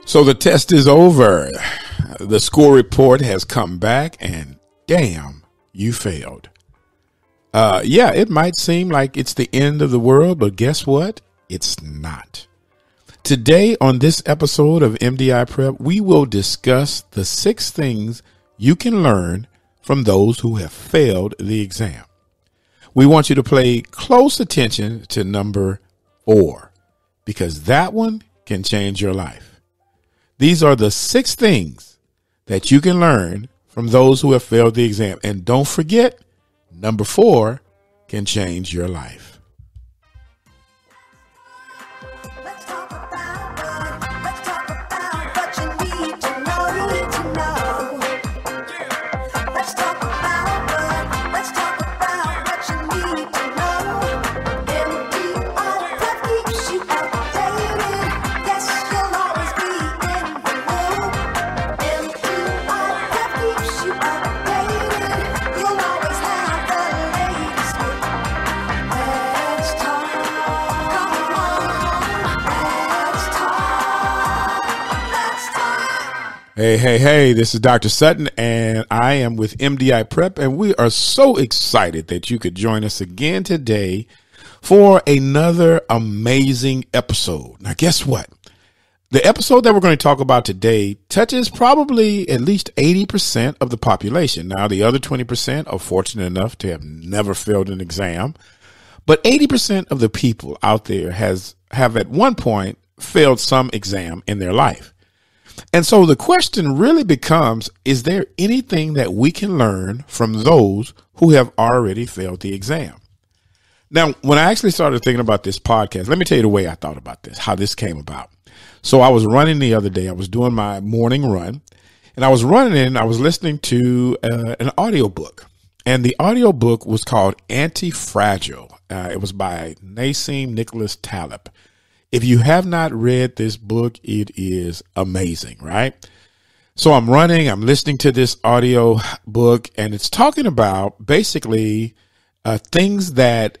So the test is over. The score report has come back and damn, you failed. Yeah, it might seem like it's the end of the world, but guess what? It's not. Today on this episode of MDI Prep, we will discuss the 6 things you can learn from those who have failed the exam. We want you to pay close attention to number 4, because that one can change your life. These are the 6 things that you can learn from those who have failed the exam. And don't forget, number 4 can change your life. Hey, this is Dr. Sutton, and I am with MDI Prep, and we are so excited that you could join us again today for another amazing episode. Now, guess what? The episode that we're going to talk about today touches probably at least 80% of the population. Now, the other 20% are fortunate enough to have never failed an exam, but 80% of the people out there have at one point failed some exam in their life. And so the question really becomes, is there anything that we can learn from those who have already failed the exam? Now, when I actually started thinking about this podcast, let me tell you the way I thought about this, how this came about. So I was running the other day. I was doing my morning run, and I was running and I was listening to an audiobook. And the audiobook was called Antifragile. It was by Nassim Nicholas Taleb. If you have not read this book, it is amazing, right? So I'm running, I'm listening to this audio book, and it's talking about basically things that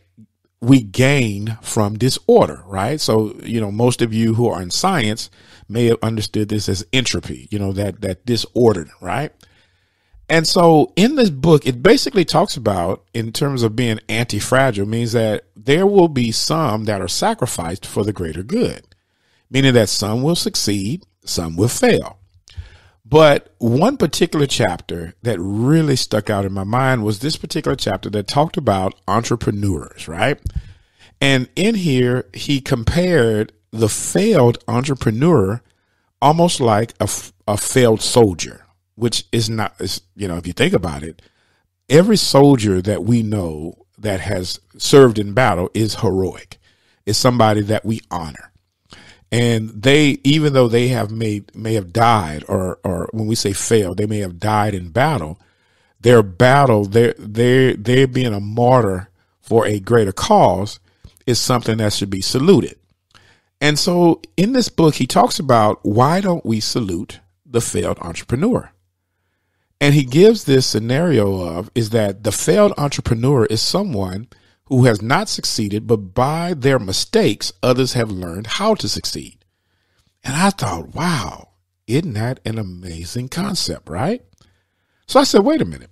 we gain from disorder, right? So, most of you who are in science may have understood this as entropy, that disorder, right? And so in this book, it basically talks about, in terms of being anti-fragile, means that there will be some that are sacrificed for the greater good, meaning that some will succeed, some will fail. But one particular chapter that really stuck out in my mind was this particular chapter that talked about entrepreneurs, right? And in here, he compared the failed entrepreneur almost like a failed soldier. Which is not, if you think about it, every soldier that we know that has served in battle is heroic, is somebody that we honor. And they, even though they may have died, or when we say failed, they may have died in battle, they're being a martyr for a greater cause is something that should be saluted. And so in this book, he talks about, why don't we salute the failed entrepreneur? And he gives this scenario is that the failed entrepreneur is someone who has not succeeded, but by their mistakes, others have learned how to succeed. And I thought, wow, isn't that an amazing concept, right? So I said, wait a minute.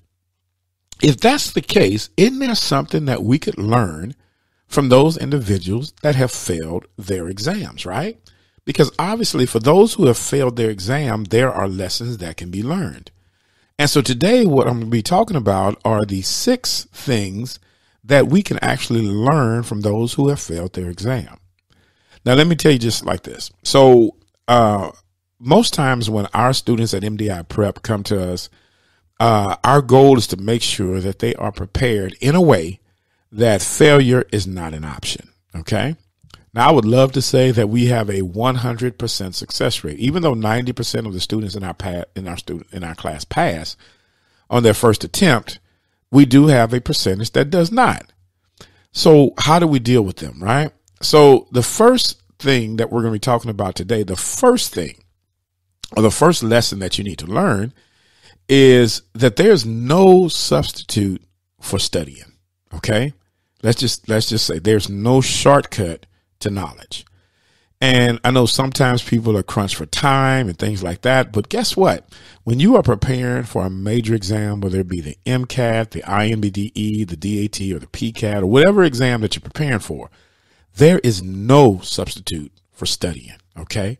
If that's the case, isn't there something that we could learn from those individuals that have failed their exams, right? Because obviously for those who have failed their exam, there are lessons that can be learned. And so today what I'm going to be talking about are the 6 things that we can actually learn from those who have failed their exam. Now, let me tell you just like this. So most times when our students at MDI Prep come to us, our goal is to make sure that they are prepared in a way that failure is not an option. Okay. Now, I would love to say that we have a 100% success rate, even though 90% of the students in our class pass on their first attempt. We do have a percentage that does not. So how do we deal with them, right? So the first thing that we're going to be talking about today, the first thing or the first lesson that you need to learn is that there's no substitute for studying. Okay. Let's just say there's no shortcut to knowledge. And I know sometimes people are crunched for time and things like that. But guess what? When you are preparing for a major exam, whether it be the MCAT, the IMBDE, the DAT, or the PCAT, or whatever exam that you're preparing for, there is no substitute for studying. Okay.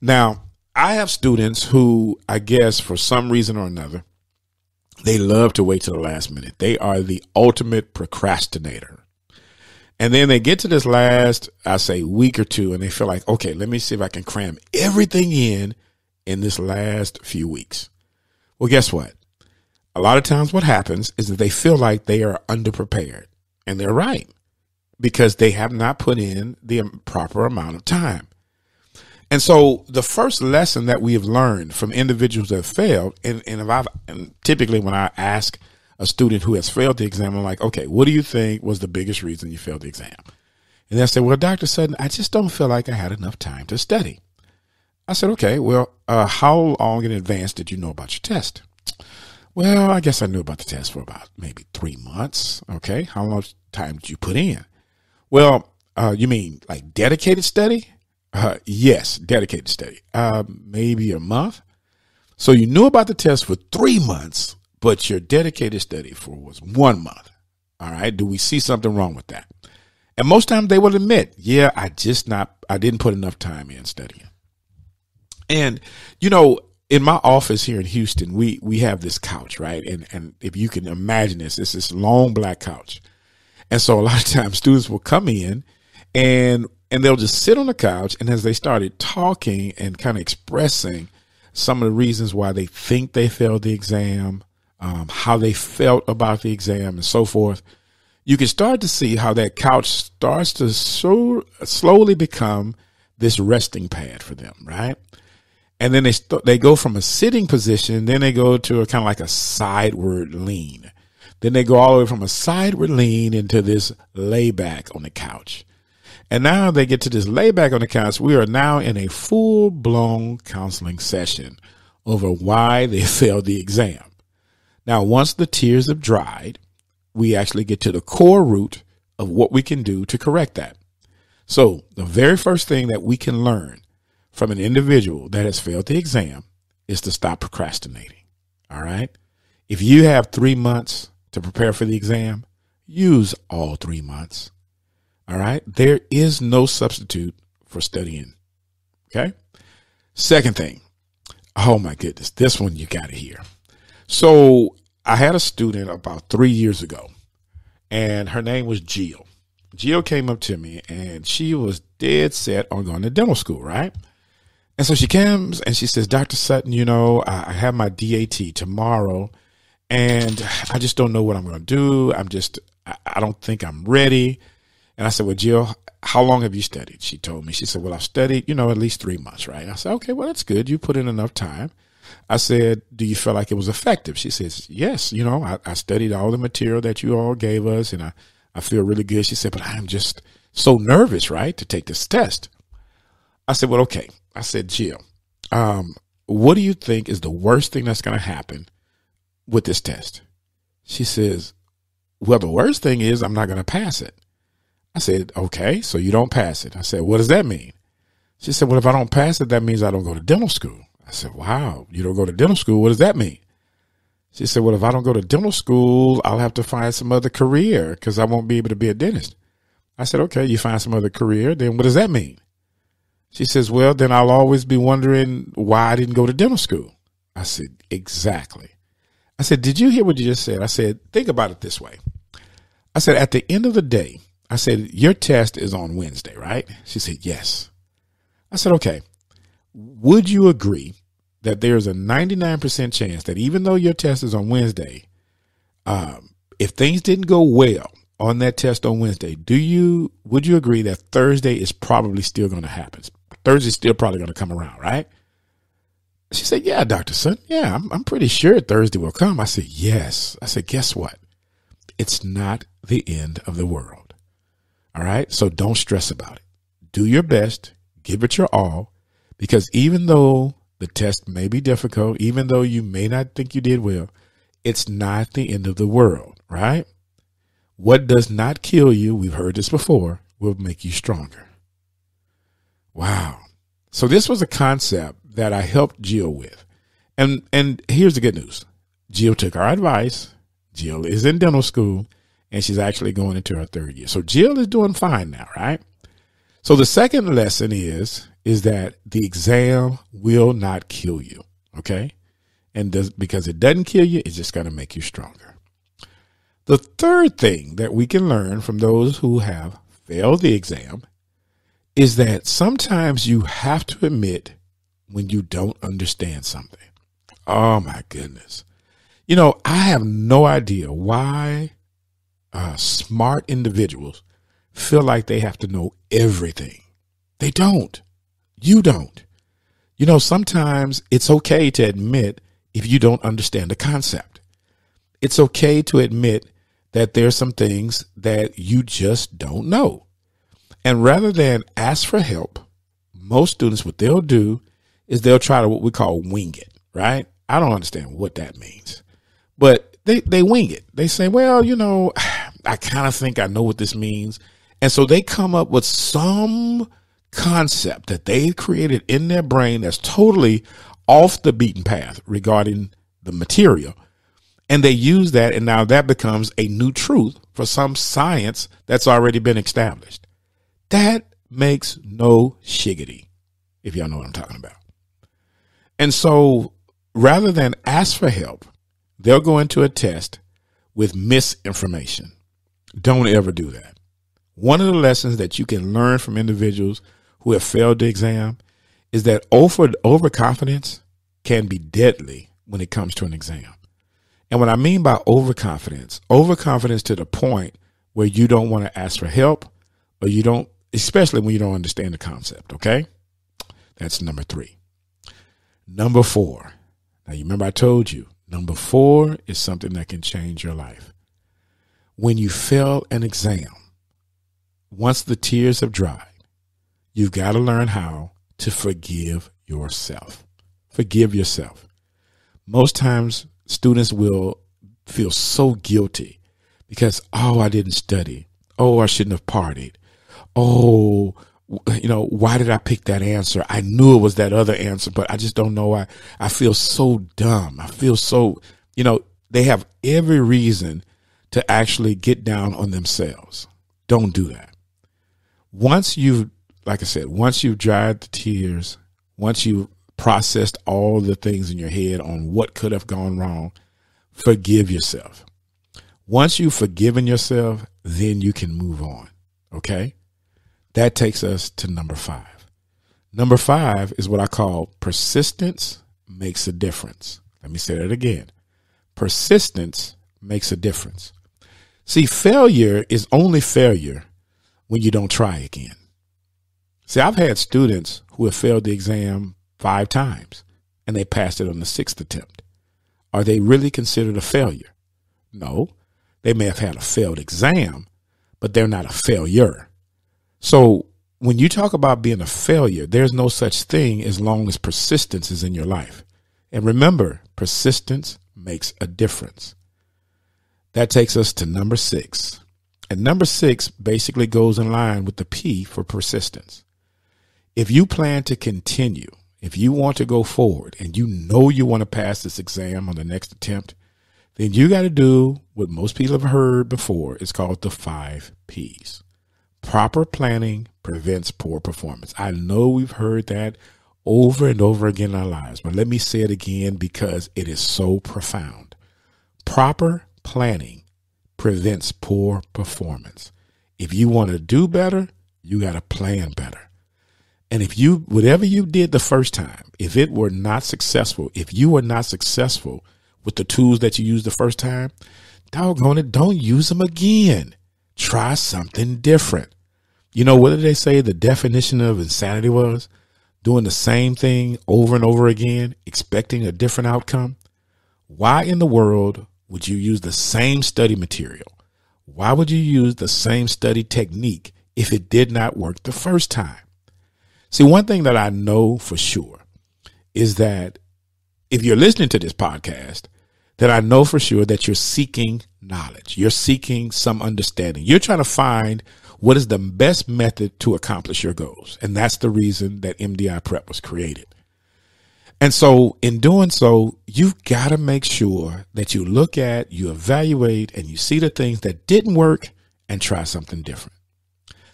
Now, I have students who, I guess, for some reason or another, they love to wait till the last minute. They are the ultimate procrastinator. And then they get to this last, I say, week or two, and they feel like, okay, let me see if I can cram everything in this last few weeks. Well, guess what? A lot of times what happens is that they feel like they are underprepared. And they're right, because they have not put in the proper amount of time. And so the first lesson that we have learned from individuals that have failed, and typically when I ask a student who has failed the exam, I'm like, okay, what do you think was the biggest reason you failed the exam? And they say, well, Dr. Sutton, I just don't feel like I had enough time to study. I said, okay, well, how long in advance did you know about your test? Well, I guess I knew about the test for about maybe 3 months. Okay. How much time did you put in? Well, you mean like dedicated study? Yes, dedicated study. Maybe a month. So you knew about the test for 3 months, but your dedicated study was 1 month. All right. Do we see something wrong with that? And most times they will admit, yeah, I didn't put enough time in studying. And, in my office here in Houston, we have this couch, right? And if you can imagine this, it's this long black couch. And so a lot of times students will come in and they'll just sit on the couch. And as they started talking and kind of expressing some of the reasons why they think they failed the exam, how they felt about the exam and so forth, you can start to see how that couch starts to slowly become this resting pad for them, right? And then they go from a sitting position, then they go to a kind of like a sideward lean. Then they go all the way from a sideward lean into this layback on the couch. And now they get to this layback on the couch. We are now in a full-blown counseling session over why they failed the exam. Now, once the tears have dried, we actually get to the core root of what we can do to correct that. So the very first thing that we can learn from an individual that has failed the exam is to stop procrastinating. All right. If you have 3 months to prepare for the exam, use all 3 months. All right. There is no substitute for studying. Okay. Second thing. Oh my goodness. This one you got to hear. So I had a student about 3 years ago, and her name was Geo. Geo came up to me and she was dead set on going to dental school. Right. And so she comes and she says, Dr. Sutton, I have my DAT tomorrow and I just don't know what I'm going to do. I don't think I'm ready. And I said, well, Jill, how long have you studied? She told me. She said, well, I've studied, at least 3 months, right? I said, okay, well, that's good. You put in enough time. I said, do you feel like it was effective? She says, yes, I studied all the material that you all gave us and I feel really good. She said, but I'm just so nervous, right, to take this test. I said, well, okay. I said, Jill, what do you think is the worst thing that's going to happen with this test? She says, well, the worst thing is I'm not going to pass it. I said, okay, so you don't pass it. I said, what does that mean? She said, well, if I don't pass it, that means I don't go to dental school. I said, wow, you don't go to dental school? What does that mean? She said, well, if I don't go to dental school, I'll have to find some other career because I won't be able to be a dentist. I said, okay, you find some other career. Then what does that mean? She says, well, then I'll always be wondering why I didn't go to dental school. I said, exactly. I said, did you hear what you just said? I said, think about it this way. I said, at the end of the day, I said, your test is on Wednesday, right? She said, yes. I said, okay, would you agree that there's a 99% chance that even though your test is on Wednesday, if things didn't go well on that test on Wednesday, would you agree that Thursday is probably still going to happen? Thursday's still probably going to come around, right? She said, yeah, Dr. Sutton. Yeah, I'm pretty sure Thursday will come. I said, yes. I said, guess what? It's not the end of the world. All right. So don't stress about it. Do your best. Give it your all, because even though the test may be difficult, even though you may not think you did well, it's not the end of the world, right? What does not kill you, we've heard this before, will make you stronger. Wow. So this was a concept that I helped Geo with. And here's the good news. Geo took our advice. Jill is in dental school, and she's actually going into her 3rd year. So Jill is doing fine now, right? So the second lesson is that the exam will not kill you, okay? And because it doesn't kill you, it's just going to make you stronger. The third thing that we can learn from those who have failed the exam is that sometimes you have to admit when you don't understand something. Oh, my goodness. You know, I have no idea why smart individuals feel like they have to know everything. They don't. You don't. You know, sometimes it's okay to admit if you don't understand the concept. It's okay to admit that there's some things that you just don't know. And rather than ask for help, most students, what they'll do is they'll try to what we call wing it, right? I don't understand what that means, but they wing it. They say, well, you know, I kind of think I know what this means. And so they come up with some concept that they created in their brain that's totally off the beaten path regarding the material. And they use that, and now that becomes a new truth for some science that's already been established. That makes no shiggity, if y'all know what I'm talking about. And so rather than ask for help, they'll go into a test with misinformation. Don't ever do that. One of the lessons that you can learn from individuals who have failed the exam is that overconfidence can be deadly when it comes to an exam. And what I mean by overconfidence to the point where you don't want to ask for help, or you don't, especially when you don't understand the concept. Okay. That's number 3. Number 4. Now, you remember I told you, number 4 is something that can change your life. When you fail an exam, once the tears have dried, you've got to learn how to forgive yourself. Forgive yourself. Most times students will feel so guilty because, oh, I didn't study. Oh, I shouldn't have partied. Oh, you know, why did I pick that answer? I knew it was that other answer, but I just don't know why. I feel so dumb. I feel so, you know, they have every reason to actually get down on themselves. Don't do that. Once you've, like I said, once you've dried the tears, once you've processed all the things in your head on what could have gone wrong, forgive yourself. Once you've forgiven yourself, then you can move on. Okay? That takes us to number 5. Number 5 is what I call persistence makes a difference. Let me say that again. Persistence makes a difference. See, failure is only failure when you don't try again. See, I've had students who have failed the exam 5 times and they passed it on the 6th attempt. Are they really considered a failure? No, they may have had a failed exam, but they're not a failure. So when you talk about being a failure, there's no such thing as long as persistence is in your life. And remember, persistence makes a difference. That takes us to number 6. And number 6 basically goes in line with the P for persistence. If you plan to continue, if you want to go forward and you know you want to pass this exam on the next attempt, then you got to do what most people have heard before. It's called the 5 Ps. Proper planning prevents poor performance. I know we've heard that over and over again in our lives, but let me say it again because it is so profound. Proper planning prevents poor performance. If you want to do better, you got to plan better. And if you, whatever you did the first time, if it were not successful, if you were not successful with the tools that you used the first time, doggone it, don't use them again. Try something different. You know, what did they say the definition of insanity was? Doing the same thing over and over again, expecting a different outcome. Why in the world would you use the same study material? Why would you use the same study technique if it did not work the first time? See, one thing that I know for sure is that if you're listening to this podcast, that I know for sure that you're seeking knowledge. You're seeking some understanding. You're trying to find What is the best method to accomplish your goals? And that's the reason that MDI Prep was created. And so in doing so, you've got to make sure that you look at, you evaluate, and you see the things that didn't work and try something different.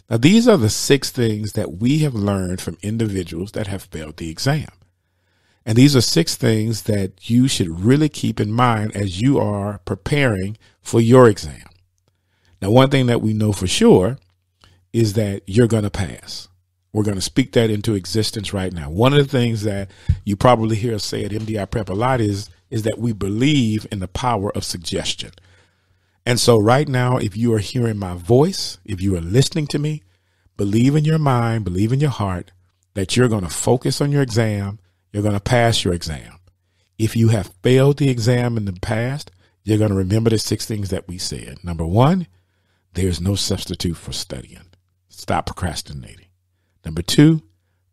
Now, these are the 6 things that we have learned from individuals that have failed the exam. And these are 6 things that you should really keep in mind as you are preparing for your exam. Now, one thing that we know for sure is that you're going to pass. We're going to speak that into existence right now. One of the things that you probably hear us say at MDI Prep a lot is that we believe in the power of suggestion. And so right now, if you are hearing my voice, if you are listening to me, believe in your mind, believe in your heart that you're going to focus on your exam. You're going to pass your exam. If you have failed the exam in the past, you're going to remember the 6 things that we said. Number 1, there's no substitute for studying. Stop procrastinating. Number 2,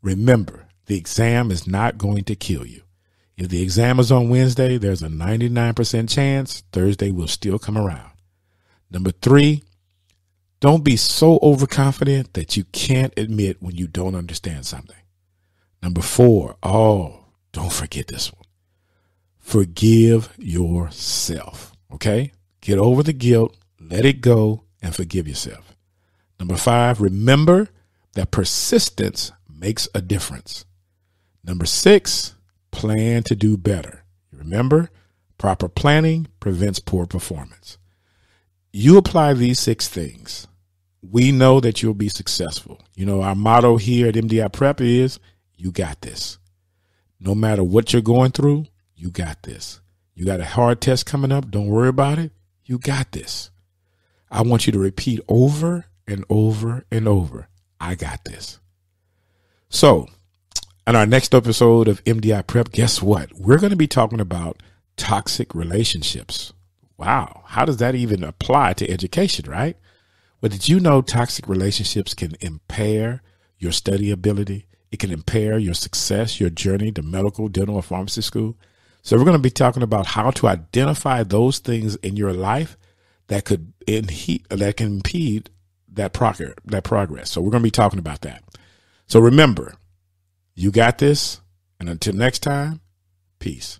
remember the exam is not going to kill you. If the exam is on Wednesday, there's a 99% chance Thursday will still come around. Number 3, don't be so overconfident that you can't admit when you don't understand something. Number 4, don't forget this one. Forgive yourself, okay? Get over the guilt, let it go, and forgive yourself. Number 5, remember that persistence makes a difference. Number 6, plan to do better. Remember, proper planning prevents poor performance. You apply these 6 things. We know that you'll be successful. You know, our motto here at MDI Prep is, you got this. No matter what you're going through, you got this. You got a hard test coming up. Don't worry about it. You got this. I want you to repeat over and over and over. I got this. So in our next episode of MDI Prep, guess what? We're going to be talking about toxic relationships. Wow. How does that even apply to education, right? But did you know toxic relationships can impair your study ability? It can impair your success, your journey to medical, dental, or pharmacy school. So we're going to be talking about how to identify those things in your life that can impede that progress. So we're going to be talking about that. So remember, you got this. And until next time, peace.